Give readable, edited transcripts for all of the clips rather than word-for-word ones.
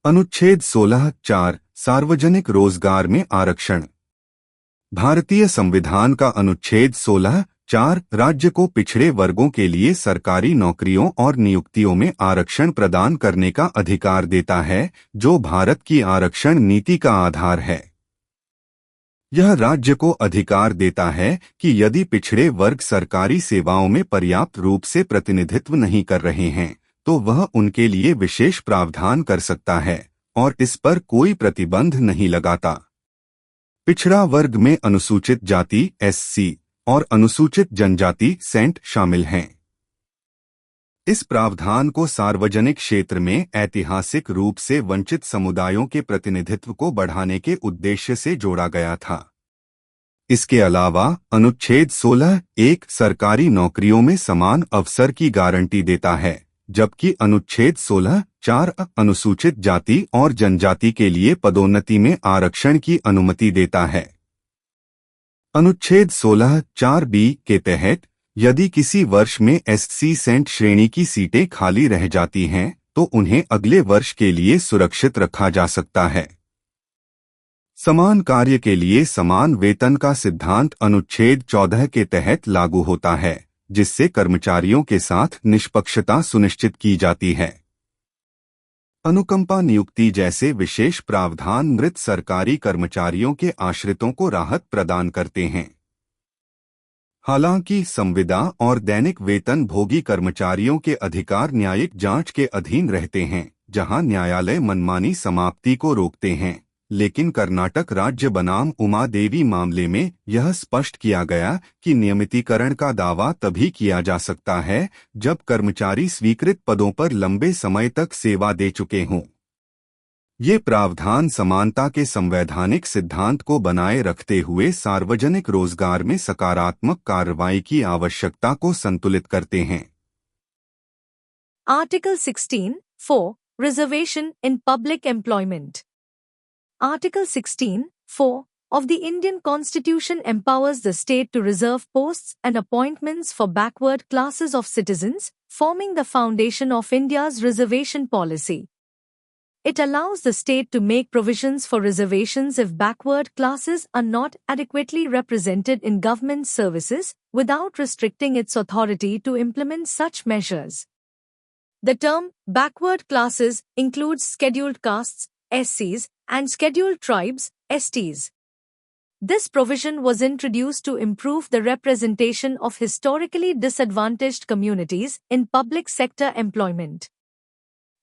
अनुच्छेद 16(4) सार्वजनिक रोजगार में आरक्षण। भारतीय संविधान का अनुच्छेद 16(4) राज्य को पिछड़े वर्गों के लिए सरकारी नौकरियों और नियुक्तियों में आरक्षण प्रदान करने का अधिकार देता है, जो भारत की आरक्षण नीति का आधार है। यह राज्य को अधिकार देता है कि यदि पिछड़े वर्ग सरकारी सेवाओं में पर्याप्त रूप से प्रतिनिधित्व नहीं कर रहे हैं, तो वह उनके लिए विशेष प्रावधान कर सकता है और इस पर कोई प्रतिबंध नहीं लगाता। पिछड़ा वर्ग में अनुसूचित जाति (एससी) और अनुसूचित जनजाति (सेंट) शामिल हैं। इस प्रावधान को सार्वजनिक क्षेत्र में ऐतिहासिक रूप से वंचित समुदायों के प्रतिनिधित्व को बढ़ाने के उद्देश्य से जोड़ा गया था। इसके अलावा अनुच्छेद 16(1) सरकारी नौकरियों में समान अवसर की गारंटी देता है, जबकि अनुच्छेद 16(4) अनुसूचित जाति और जनजाति के लिए पदोन्नति में आरक्षण की अनुमति देता है। अनुच्छेद 16(4)(b) के तहत यदि किसी वर्ष में एससी सेंट श्रेणी की सीटें खाली रह जाती हैं, तो उन्हें अगले वर्ष के लिए सुरक्षित रखा जा सकता है। समान कार्य के लिए समान वेतन का सिद्धांत अनुच्छेद 14 के तहत लागू होता है, जिससे कर्मचारियों के साथ निष्पक्षता सुनिश्चित की जाती है। अनुकंपा नियुक्ति जैसे विशेष प्रावधान मृत सरकारी कर्मचारियों के आश्रितों को राहत प्रदान करते हैं। हालांकि संविदा और दैनिक वेतन भोगी कर्मचारियों के अधिकार न्यायिक जांच के अधीन रहते हैं, जहां न्यायालय मनमानी समाप्ति को रोकते हैं, लेकिन कर्नाटक राज्य बनाम उमा देवी मामले में यह स्पष्ट किया गया कि नियमितीकरण का दावा तभी किया जा सकता है जब कर्मचारी स्वीकृत पदों पर लंबे समय तक सेवा दे चुके हों। ये प्रावधान समानता के संवैधानिक सिद्धांत को बनाए रखते हुए सार्वजनिक रोजगार में सकारात्मक कार्रवाई की आवश्यकता को संतुलित करते हैं। Article 16(4) Reservation in Public Employment. Article 16(4) of the Indian Constitution empowers the state to reserve posts and appointments for backward classes of citizens, forming the foundation of India's reservation policy. It allows the state to make provisions for reservations if backward classes are not adequately represented in government services, without restricting its authority to implement such measures. The term backward classes includes scheduled castes (SCs) and scheduled tribes (STs). This provision was introduced to improve the representation of historically disadvantaged communities in public sector employment.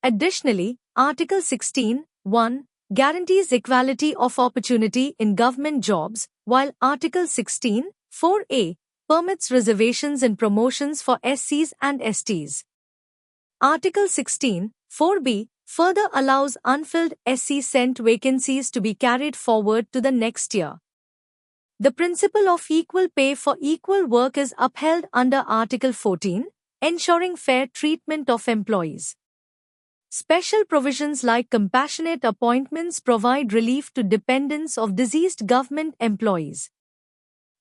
Additionally, Article 16(1) guarantees equality of opportunity in government jobs, while Article 16(4)(a) permits reservations in promotions for SCs and STs. Article 16(4)(b) further allows unfilled SC Cent vacancies to be carried forward to the next year. The principle of equal pay for equal work is upheld under Article 14, ensuring fair treatment of employees. Special provisions like compassionate appointments provide relief to dependents of deceased government employees.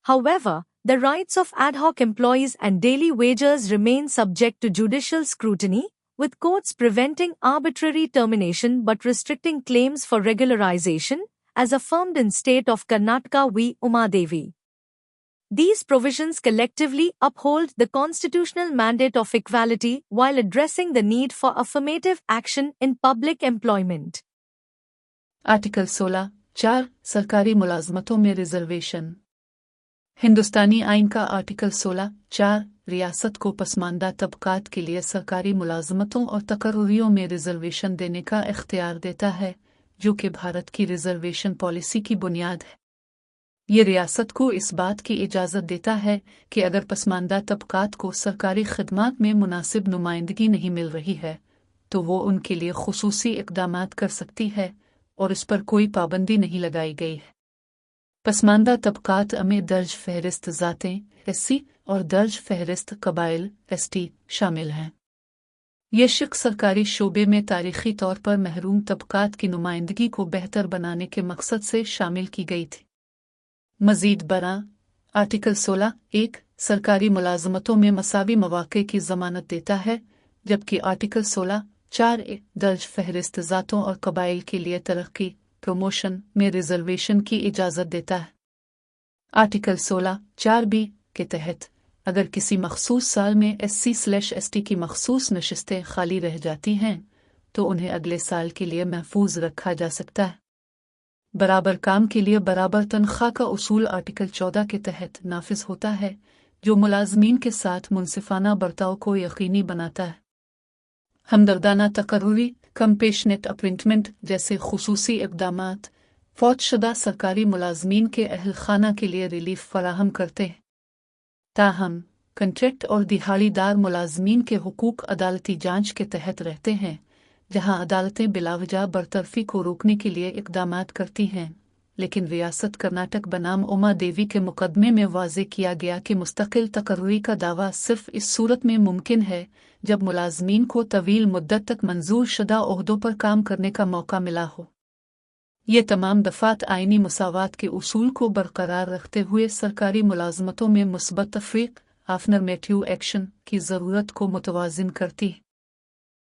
However, the rights of ad hoc employees and daily wagers remain subject to judicial scrutiny, with courts preventing arbitrary termination but restricting claims for regularization, as affirmed in State of Karnataka v. Uma Devi. These provisions collectively uphold the constitutional mandate of equality while addressing the need for affirmative action in public employment. Article 16(4) सरकारी मुलाजमतों में reservation. हिंदुस्तानी आइन का article 16(4) रियासत को पसमानदा तबकात के लिए सरकारी मुलाजमतों और तकर्रुरियों में रिजर्वेशन देने का इख्तियार देता है, जो कि भारत की रिजर्वेशन पॉलिसी की बुनियाद है। ये रियासत को इस बात की इजाज़त देता है कि अगर पसमानदा तबकात को सरकारी खिदमात में मुनासिब नुमाइंदगी नहीं मिल रही है, तो वो उनके लिए खुसूसी इक़दामात कर सकती है और इस पर कोई पाबंदी नहीं लगाई गई है। पसमानदा तबकात में दर्ज फहरिस्त ज़ातें (SC) और दर्ज फहरिस्त कबाइल (ST) शामिल हैं। ये शिक सरकारी शोबे में तारीख़ी तौर पर महरूम तबकात की नुमाइंदगी को बेहतर बनाने के मकसद से शामिल की गई थी। मज़ीद बरां, आर्टिकल 16(1) सरकारी मुलाजमतों में मसावी मौक़े की ज़मानत देता है, जबकि आर्टिकल 4 दर्ज फहरिस्त ज़ातों और कबाइल के लिए तरक्की प्रमोशन में रिजर्वेशन की इजाज़त देता है। आर्टिकल 16(4)(b) के तहत अगर किसी मखसूस साल में SC/ST की मखसूस नशिस्तें खाली रह जाती हैं तो उन्हें अगले साल के लिए महफूज रखा जा सकता है। बराबर काम के लिए बराबर तनख्वाह का उसूल आर्टिकल 14 के तहत नाफिज होता है, जो मुलाजमीन के साथ मुनसिफाना बर्ताव को यकीनी बनाता है। हमदर्दाना तकर्रुरी कंपेशनेट अपॉइंटमेंट जैसे खुसूसी इक़दामात फौतशुदा सरकारी मुलाजमीन के अहल खाना के लिए रिलीफ फराहम करते हैं। ताहम कंट्रैक्ट और दिहाड़ीदार मुलाजमीन के हुकूक अदालती जांच के तहत रहते हैं, जहां अदालतें बिलावजा बरतरफी को रोकने के लिए इक़दामात करती हैं, लेकिन रियासत कर्नाटक बनाम उमा देवी के मुकदमे में वाज़े किया गया कि मुस्तकिल तकर्रुरी का दावा सिर्फ इस सूरत में मुमकिन है जब मुलाजमीन को तवील मुद्दत तक मंजूर शुदा ओहदों पर काम करने का मौका मिला हो। ये तमाम दफ़ात आइनी मुसावात के उसूल को बरकरार रखते हुए सरकारी मुलाजमतों में मुस्बत तफ़रीक़ आफ्नर्मेटिव एक्शन की ज़रूरत को मुतवाज़िन करती है।